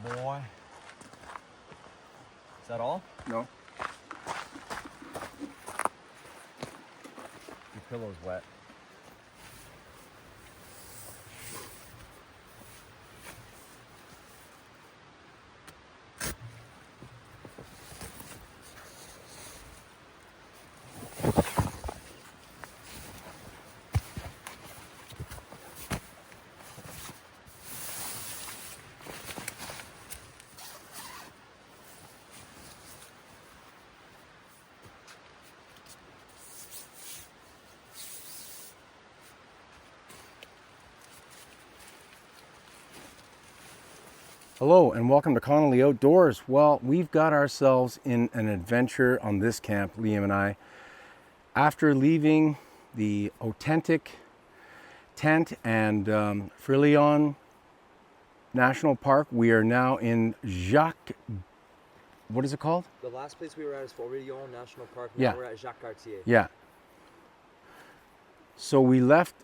boy. Is that all? No. Your pillow's wet. Hello and welcome to Connolly Outdoors. Well, we've got ourselves in an adventure on this camp, Liam and I. After leaving the authentic tent and Frillion National Park, we are now in what is it called? The last place we were at is Frillion National Park. Yeah. Now we're at Jacques-Cartier. Yeah. So we left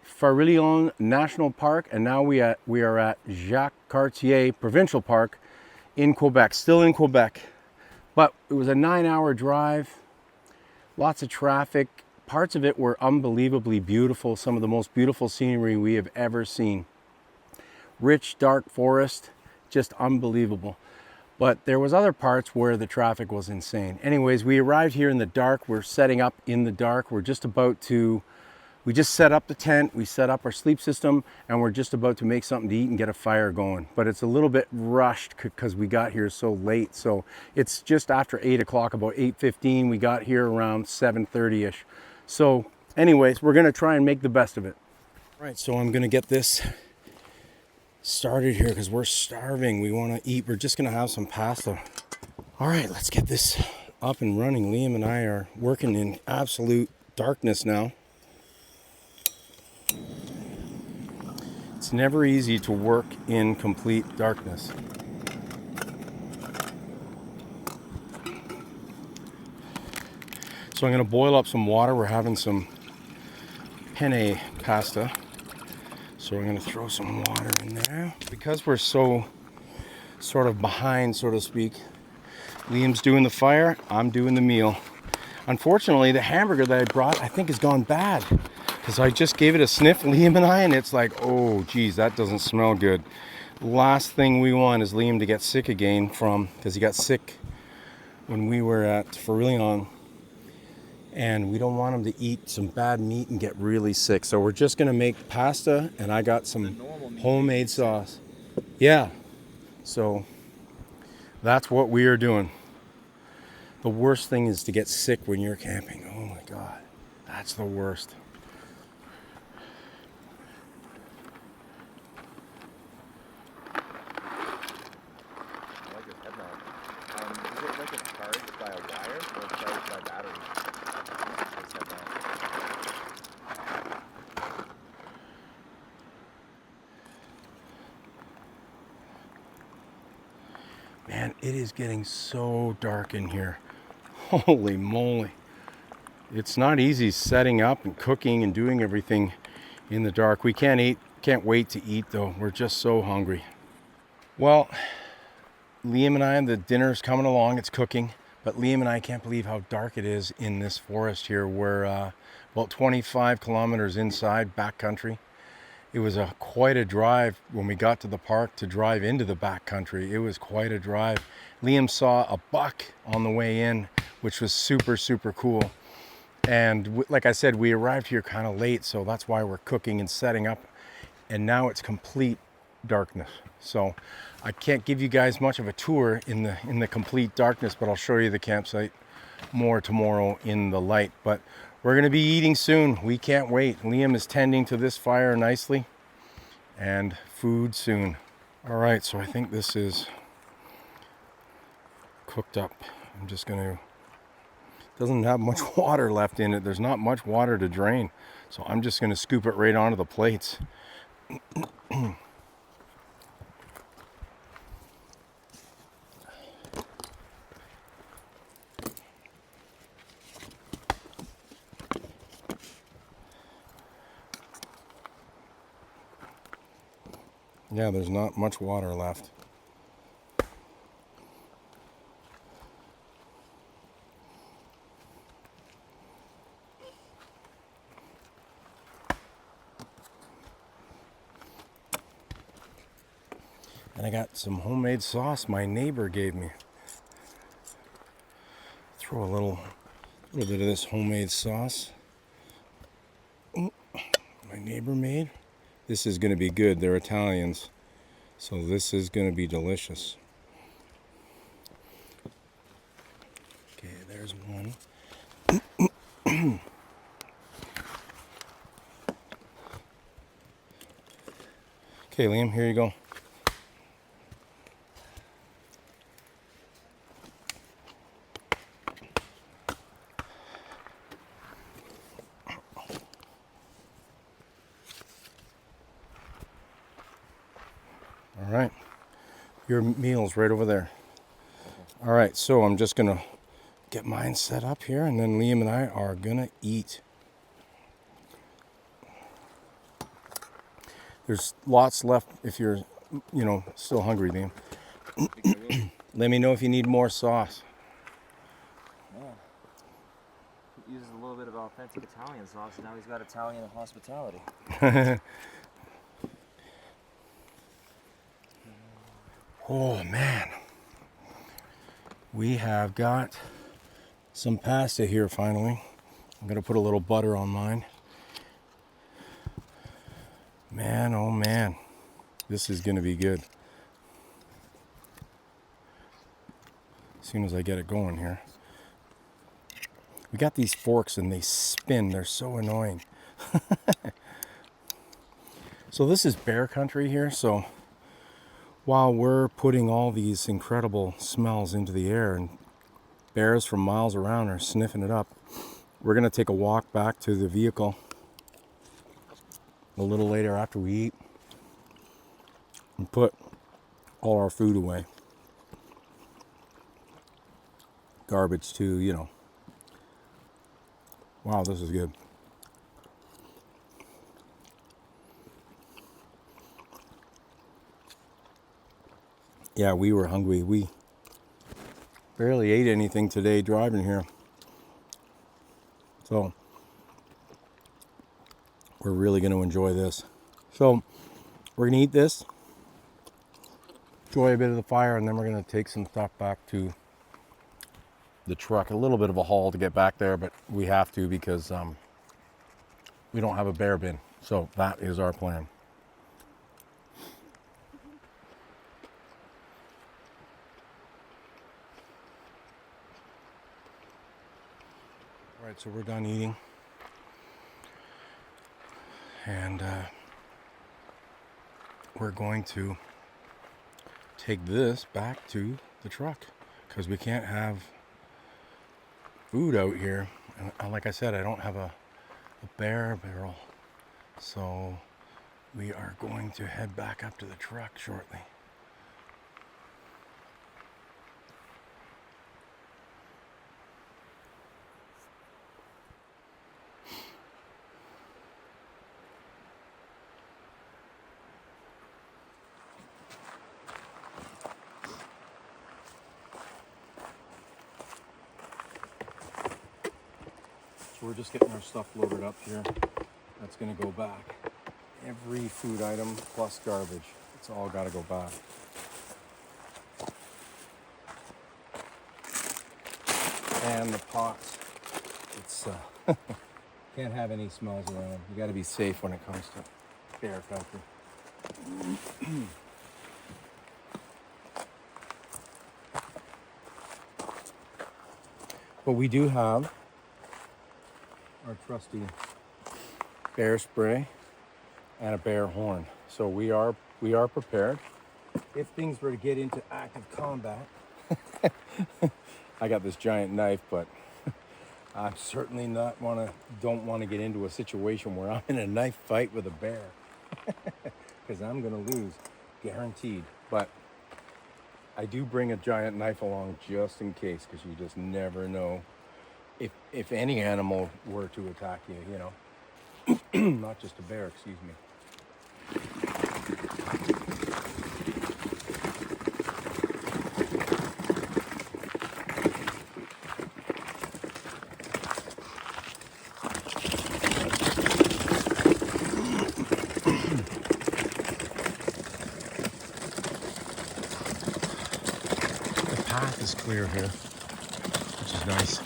Frillion National Park and now we are at Jacques-Cartier Provincial Park in Quebec, still in Quebec. But it was a 9-hour drive, lots of traffic. Parts of it were unbelievably beautiful, some of the most beautiful scenery we have ever seen. Rich, dark forest, just unbelievable. But there was other parts where the traffic was insane. Anyways, we arrived here in the dark. We're setting up in the dark. We just set up the tent, we set up our sleep system, and we're just about to make something to eat and get a fire going. But it's a little bit rushed because we got here so late. So it's just after 8 o'clock, about 8:15. We got here around 7:30-ish. So anyways, we're gonna try and make the best of it. All right, so I'm gonna get this started here because we're starving. We wanna eat, we're just gonna have some pasta. All right, let's get this up and running. Liam and I are working in absolute darkness now. It's never easy to work in complete darkness. So I'm going to boil up some water. We're having some penne pasta. So we're going to throw some water in there. Because we're so sort of behind, so to speak, Liam's doing the fire, I'm doing the meal. Unfortunately, the hamburger that I brought, I think, has gone bad. Because I just gave it a sniff, Liam and I, and it's like, oh geez, that doesn't smell good. Last thing we want is Liam to get sick again because he got sick when we were at Frillion, and we don't want him to eat some bad meat and get really sick. So we're just gonna make pasta, and I got some homemade sauce. Yeah, so that's what we are doing. The worst thing is to get sick when you're camping. Oh my God, that's the worst. Man, it is getting so dark in here. Holy moly. It's not easy setting up and cooking and doing everything in the dark. We can't wait to eat though. We're just so hungry. Well, Liam and I, the dinner's coming along, it's cooking, but Liam and I can't believe how dark it is in this forest here. We're about 25 kilometers inside backcountry. It was quite a drive when we got to the park to drive into the backcountry. It was quite a drive. Liam saw a buck on the way in, which was super, super cool. And like I said, we arrived here kind of late, so that's why we're cooking and setting up. And now it's complete darkness. So I can't give you guys much of a tour in the complete darkness, but I'll show you the campsite more tomorrow in the light. But we're gonna be eating soon. We can't wait. Liam is tending to this fire nicely, and food soon. All right, so I think this is cooked up. I'm just gonna, doesn't have much water left in it. There's not much water to drain. So I'm just gonna scoop it right onto the plates. Yeah, there's not much water left. And I got some homemade sauce my neighbor gave me. Throw a little bit of this homemade sauce my neighbor made. This is going to be good. They're Italians, so this is going to be delicious. Okay, there's one. Okay, Liam, here you go. All right, your meal's right over there. All right, so I'm just gonna get mine set up here, and then Liam and I are gonna eat. There's lots left if you're, still hungry, Liam. Let me know if you need more sauce. Yeah. He uses a little bit of authentic Italian sauce, and now he's got Italian hospitality. Oh man, we have got some pasta here finally. I'm gonna put a little butter on mine. Man, oh man, this is gonna be good. As soon as I get it going here. We got these forks and they spin, they're so annoying. So this is bear country here, so while we're putting all these incredible smells into the air and bears from miles around are sniffing it up, we're going to take a walk back to the vehicle a little later after we eat and put all our food away. Garbage too, Wow, this is good. Yeah, we were hungry. We barely ate anything today driving here. So we're really going to enjoy this. So we're going to eat this, enjoy a bit of the fire, and then we're going to take some stuff back to the truck. A little bit of a haul to get back there, but we have to because we don't have a bear bin. So that is our plan. All right, so we're done eating. And we're going to take this back to the truck because we can't have food out here. And like I said, I don't have a bear barrel. So we are going to head back up to the truck shortly. So we're just getting our stuff loaded up here. That's going to go back. Every food item plus garbage. It's all got to go back. And the pots. It's can't have any smells around. You got to be safe when it comes to bear country. But we do have our trusty bear spray and a bear horn. So we are prepared. If things were to get into active combat, I got this giant knife, but I certainly don't want to get into a situation where I'm in a knife fight with a bear, because I'm gonna lose, guaranteed. But I do bring a giant knife along just in case, because you just never know if any animal were to attack you, not just a bear, excuse me. is clear here, which is nice.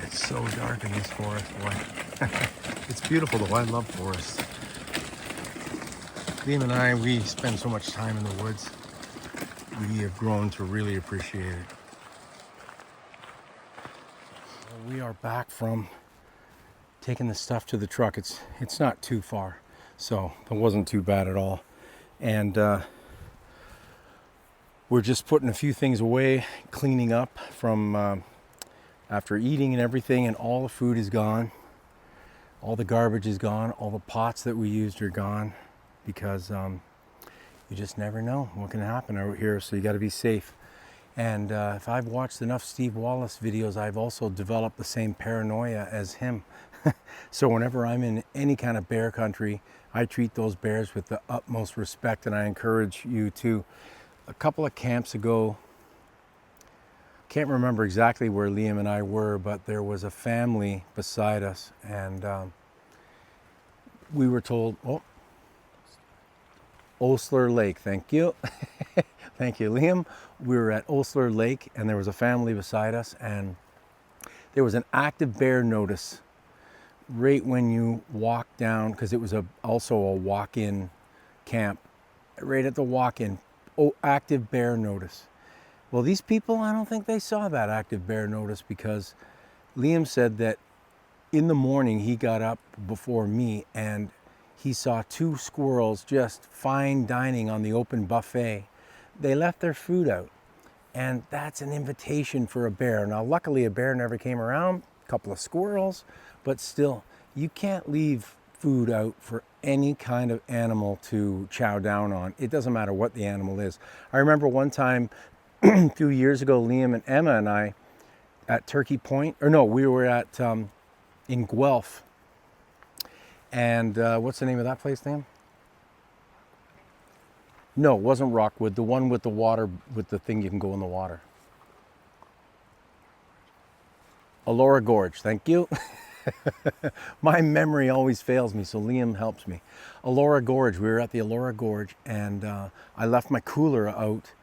It's so dark in this forest, boy. It's beautiful though, I love forests. Liam and I, we spend so much time in the woods. We have grown to really appreciate it. We are back from taking the stuff to the truck. It's not too far, so it wasn't too bad at all. And we're just putting a few things away, cleaning up from after eating and everything, and all the food is gone. All the garbage is gone. All the pots that we used are gone, because you just never know what can happen out here, so you got to be safe. And if I've watched enough Steve Wallace videos, I've also developed the same paranoia as him. So whenever I'm in any kind of bear country, I treat those bears with the utmost respect, and I encourage you to. A couple of camps ago, can't remember exactly where Liam and I were, but there was a family beside us, and we were told, oh, Osler Lake, thank you. Thank you, Liam. We were at Osler Lake, and there was a family beside us, and there was an active bear notice right when you walk down, because it was also a walk-in camp, right at the walk-in. Oh, active bear notice. Well, these people, I don't think they saw that active bear notice, because Liam said that in the morning he got up before me and he saw 2 squirrels just fine dining on the open buffet. They left their food out, and that's an invitation for a bear. Now, luckily a bear never came around, a couple of squirrels, but still, you can't leave food out for any kind of animal to chow down on. It doesn't matter what the animal is. I remember one time a few years ago, Liam and Emma and I at Turkey Point, or no, we were at in Guelph, and what's the name of that place, Liam? No, it wasn't Rockwood, the one with the water, with the thing you can go in the water. Elora Gorge, thank you. My memory always fails me, so Liam helps me. Elora Gorge, we were at the Elora Gorge, and I left my cooler out,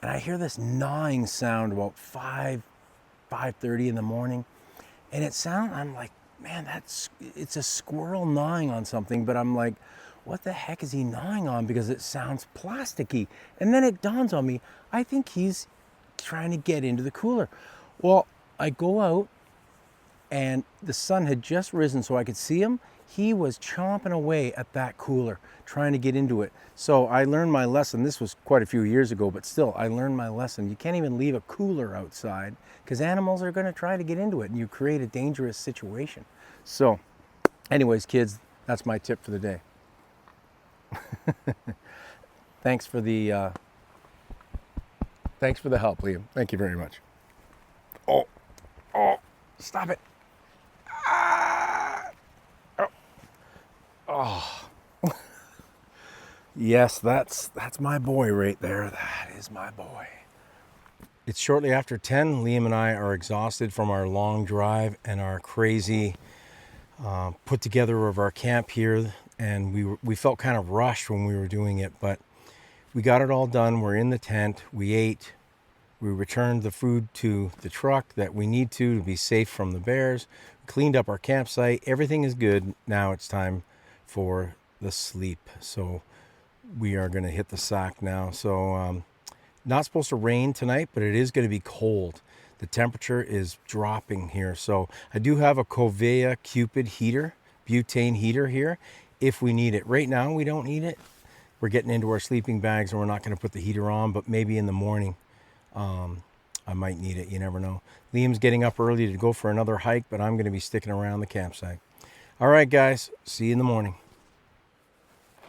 and I hear this gnawing sound about 5:30 in the morning, and I'm like, man, it's a squirrel gnawing on something, but I'm like, what the heck is he gnawing on? Because it sounds plasticky. And then it dawns on me, I think he's trying to get into the cooler. Well, I go out, and the sun had just risen so I could see him. He was chomping away at that cooler, trying to get into it. So I learned my lesson. This was quite a few years ago, but still, I learned my lesson. You can't even leave a cooler outside, because animals are going to try to get into it, and you create a dangerous situation. So anyways, kids, that's my tip for the day. Thanks for the help, Liam. Thank you very much. Oh, stop it. Oh. Yes, that's my boy right there. That is my boy. It's shortly after 10. Liam and I are exhausted from our long drive and our crazy put together of our camp here, and we felt kind of rushed when we were doing it, but we got it all done. We're in the tent, we ate, we returned the food to the truck that we need to be safe from the bears, cleaned up our campsite, everything is good. Now it's time for the sleep, so we are going to hit the sack now. So not supposed to rain tonight, but it is going to be cold. The temperature is dropping here. So I do have a Kovea Cupid heater, butane heater here, if we need it. Right now we don't need it. We're getting into our sleeping bags and we're not going to put the heater on, but maybe in the morning I might need it. You never know. Liam's getting up early to go for another hike, but I'm going to be sticking around the campsite. All right, guys. See you in the morning.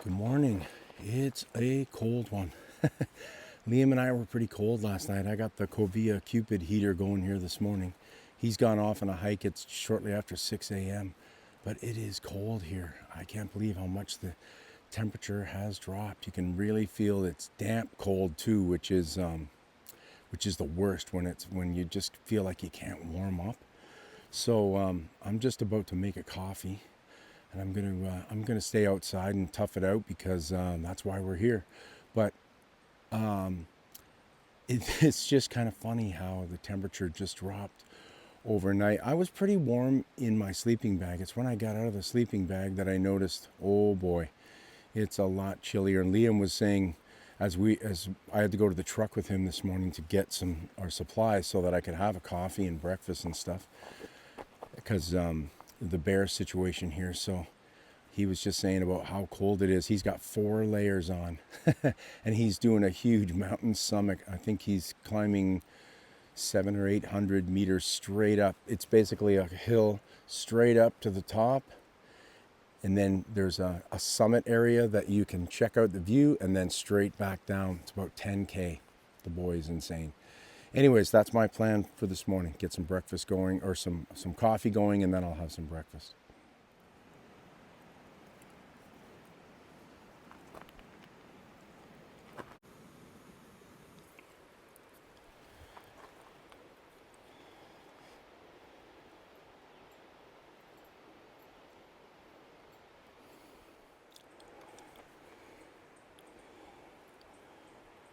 Good morning. It's a cold one. Liam and I were pretty cold last night. I got the Kovea Cupid heater going here this morning. He's gone off on a hike. It's shortly after 6 a.m. But it is cold here. I can't believe how much the temperature has dropped. You can really feel it's damp cold too, which is the worst, when you just feel like you can't warm up. So I'm just about to make a coffee, and I'm gonna stay outside and tough it out, because that's why we're here. But It's just kind of funny how the temperature just dropped overnight. I was pretty warm in my sleeping bag. It's when I got out of the sleeping bag that I noticed, oh boy, it's a lot chillier. And Liam was saying, as I had to go to the truck with him this morning to get our supplies so that I could have a coffee and breakfast and stuff, because the bear situation here. So he was just saying about how cold it is. He's got 4 layers on and he's doing a huge mountain summit. I think he's climbing 700 or 800 meters straight up. It's basically a hill straight up to the top. And then there's a summit area that you can check out the view and then straight back down. It's about 10K. The boy is insane. Anyways, that's my plan for this morning. Get some breakfast going, or some coffee going, and then I'll have some breakfast.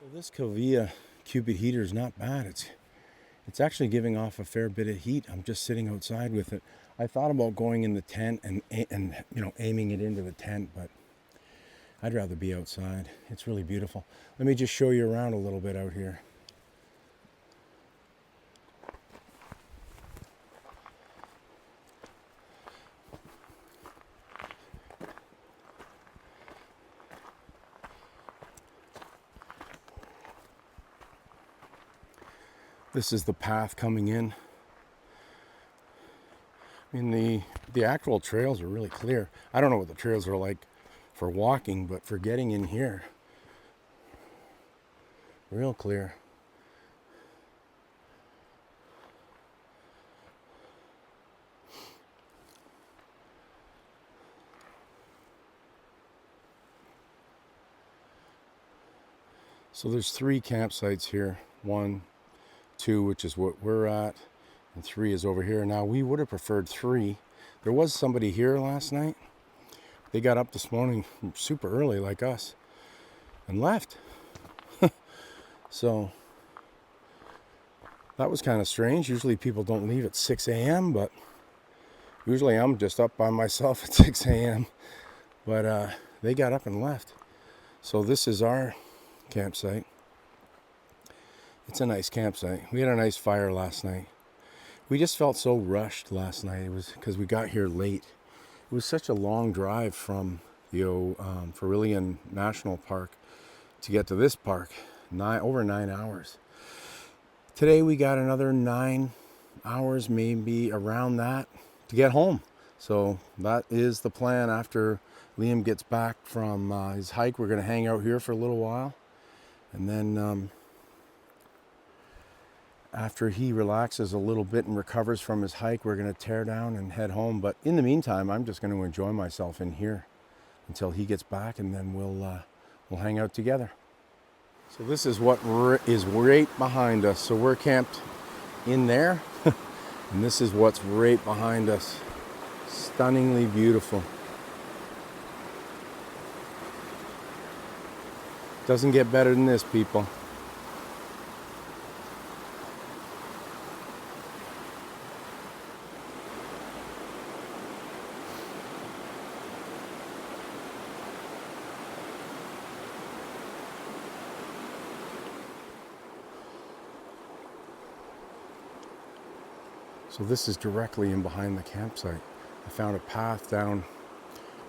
Well, this Kovea Cupid heater is not bad. It's actually giving off a fair bit of heat. I'm just sitting outside with it. I thought about going in the tent and aiming it into the tent, but I'd rather be outside. It's really beautiful. Let me just show you around a little bit out here. This is the path coming in. I mean, the actual trails are really clear. I don't know what the trails are like for walking, but for getting in here, real clear. So there's 3 campsites here. 1, 2, which is what we're at, and 3 is over here. Now, we would have preferred 3. There was somebody here last night. They got up this morning super early like us and left. So that was kind of strange. Usually people don't leave at 6 a.m., but usually I'm just up by myself at 6 a.m. But they got up and left. So this is our campsite. It's a nice campsite. We had a nice fire last night. We just felt so rushed last night. It was because we got here late. It was such a long drive from the Vermilion National Park to get to this park. Over 9 hours. Today we got another 9 hours, maybe around that, to get home. So that is the plan. After Liam gets back from his hike, we're going to hang out here for a little while. And then after he relaxes a little bit and recovers from his hike, we're going to tear down and head home. But in the meantime, I'm just going to enjoy myself in here until he gets back, and then we'll hang out together. So this is what is right behind us. So we're camped in there, and this is what's right behind us. Stunningly beautiful. Doesn't get better than this, people. So this is directly in behind the campsite. I found a path down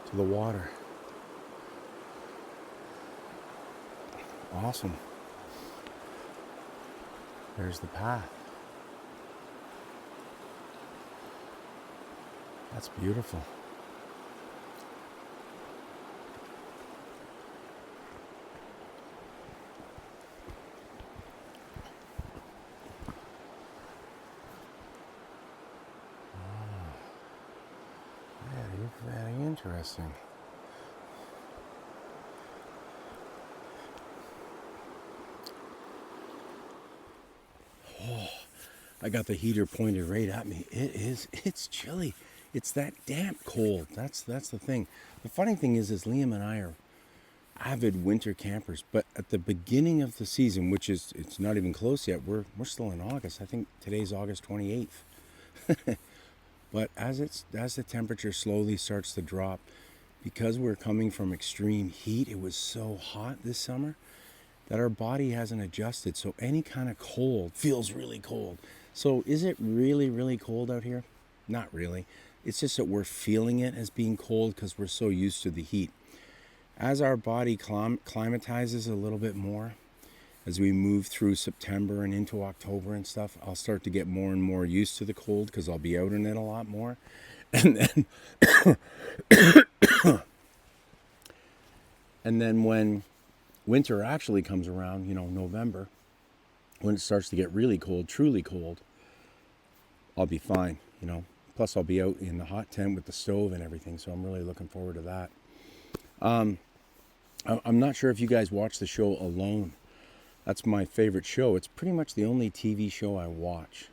to the water. Awesome. There's the path. That's beautiful. Very interesting. Oh, I got the heater pointed right at me. It's chilly. It's that damp cold. That's the thing. The funny thing is Liam and I avid winter campers. But at the beginning of the season, which is, it's not even close yet, we're still in August. I think today's August 28th. But as the temperature slowly starts to drop, because we're coming from extreme heat, it was so hot this summer that our body hasn't adjusted. So any kind of cold feels really cold. So is it really, really cold out here? Not really. It's just that we're feeling it as being cold because we're so used to the heat. As our body climatizes a little bit more, as we move through September and into October and stuff, I'll start to get more and more used to the cold because I'll be out in it a lot more. And then, and then when winter actually comes around, November, when it starts to get really cold, truly cold, I'll be fine, Plus I'll be out in the hot tent with the stove and everything, so I'm really looking forward to that. I'm not sure if you guys watch the show Alone. That's my favorite show. It's pretty much the only TV show I watch.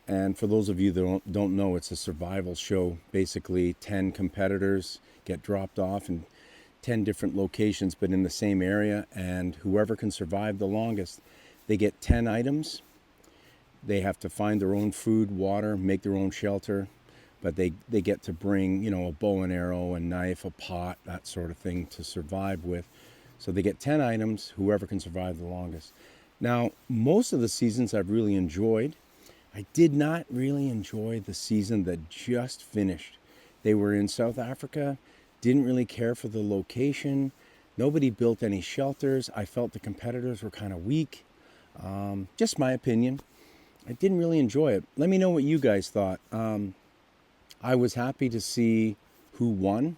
And for those of you that don't know, it's a survival show. Basically, 10 competitors get dropped off in 10 different locations, but in the same area. And whoever can survive the longest, they get 10 items. They have to find their own food, water, make their own shelter. But they get to bring, a bow and arrow, a knife, a pot, that sort of thing to survive with. So they get 10 items, whoever can survive the longest. Now, most of the seasons I've really enjoyed. I did not really enjoy the season that just finished. They were in South Africa, didn't really care for the location. Nobody built any shelters. I felt the competitors were kind of weak. Just my opinion. I didn't really enjoy it. Let me know what you guys thought. I was happy to see who won.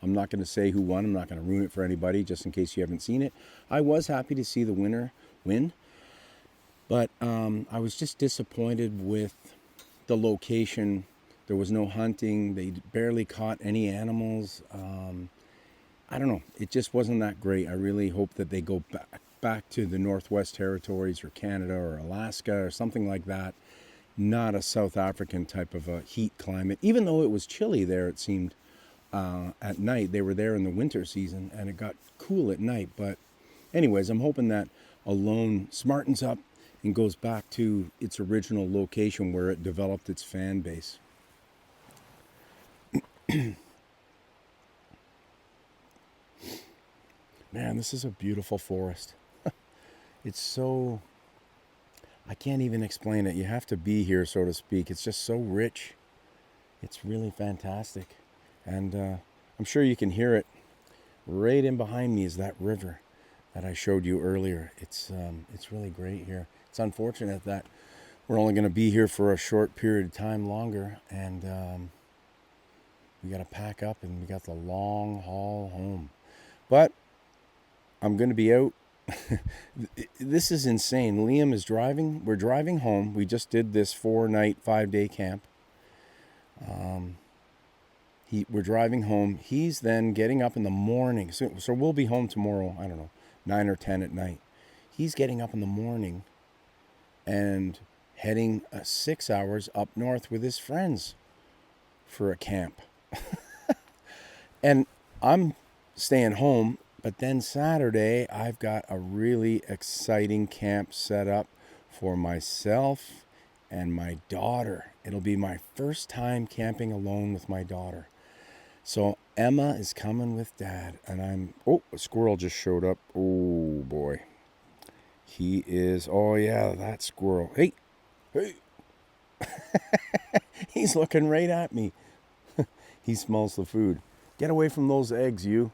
I'm not going to say who won. I'm not going to ruin it for anybody, just in case you haven't seen it. I was happy to see the winner win. But I was just disappointed with the location. There was no hunting. They barely caught any animals. I don't know. It just wasn't that great. I really hope that they go back to the Northwest Territories or Canada or Alaska or something like that. Not a South African type of a heat climate. Even though it was chilly there, it seemed, at night. They were there in the winter season and it got cool at night. But anyways, I'm hoping that Alone smartens up and goes back to its original location where it developed its fan base. Man, this is a beautiful forest. It's so, I can't even explain it. You have to be here, so to speak. It's just so rich. It's really fantastic. And I'm sure you can hear it. Right in behind me is that river that I showed you earlier. It's really great here. It's unfortunate that we're only going to be here for a short period of time longer, and we got to pack up, and we got the long haul home. But I'm going to be out. This is insane. Liam is driving. We're driving home. We just did this 4-night, 5-day camp. We're driving home. He's then getting up in the morning. So we'll be home tomorrow, I don't know, 9 or 10 at night. He's getting up in the morning and heading 6 hours up north with his friends for a camp. And I'm staying home, but then Saturday I've got a really exciting camp set up for myself and my daughter. It'll be my first time camping alone with my daughter. So Emma is coming with Dad, and a squirrel just showed up. Oh boy. He is, oh yeah, that squirrel. Hey. He's looking right at me. He smells the food. Get away from those eggs, you.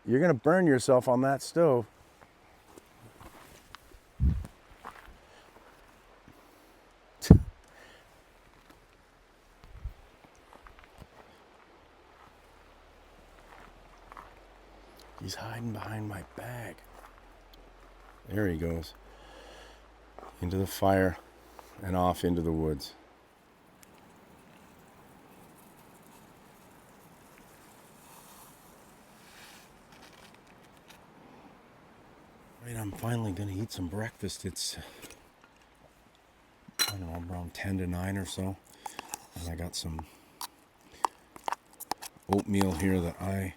You're going to burn yourself on that stove. He's hiding behind my bag. There he goes. Into the fire and off into the woods. Right, I'm finally going to eat some breakfast. It's, I don't know, around 10 to 9 or so. And I got some oatmeal here that I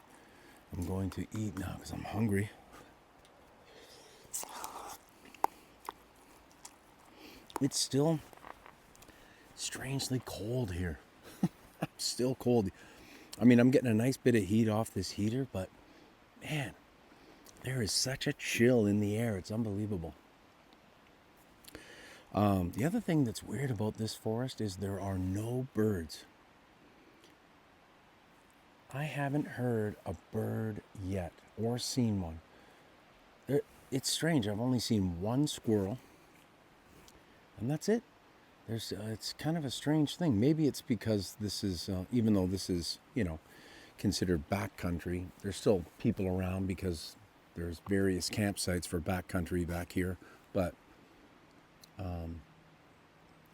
I'm going to eat now because I'm hungry. It's still strangely cold here. Still cold. I mean, I'm getting a nice bit of heat off this heater, but man, there is such a chill in the air. It's unbelievable. The other thing that's weird about this forest is there are no birds. I haven't heard a bird yet or seen one. It's strange. I've only seen one squirrel, and that's it. It's kind of a strange thing. Maybe it's because this is, even though this is, considered backcountry, there's still people around because there's various campsites for backcountry back here, but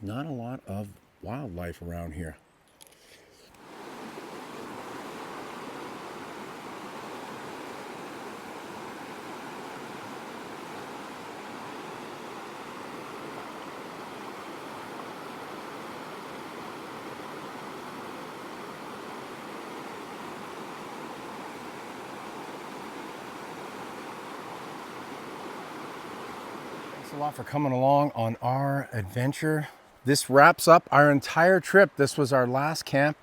not a lot of wildlife around here. Thanks a lot for coming along on our adventure. This wraps up our entire trip. This was our last camp.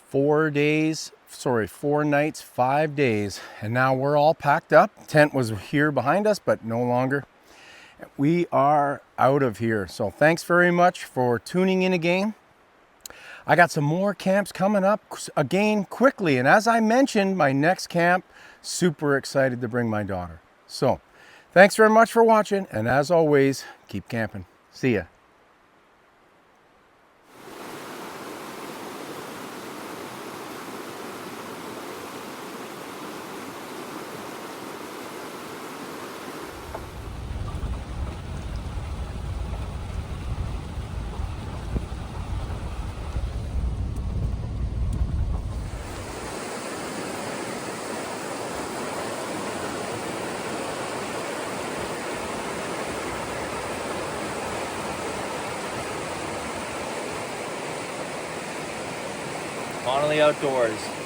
4 nights, 5 days. And now we're all packed up. Tent was here behind us, but no longer. We are out of here. So thanks very much for tuning in again. I got some more camps coming up again quickly. And as I mentioned, my next camp, super excited to bring my daughter. So thanks very much for watching. And as always, keep camping. See ya. Finally outdoors.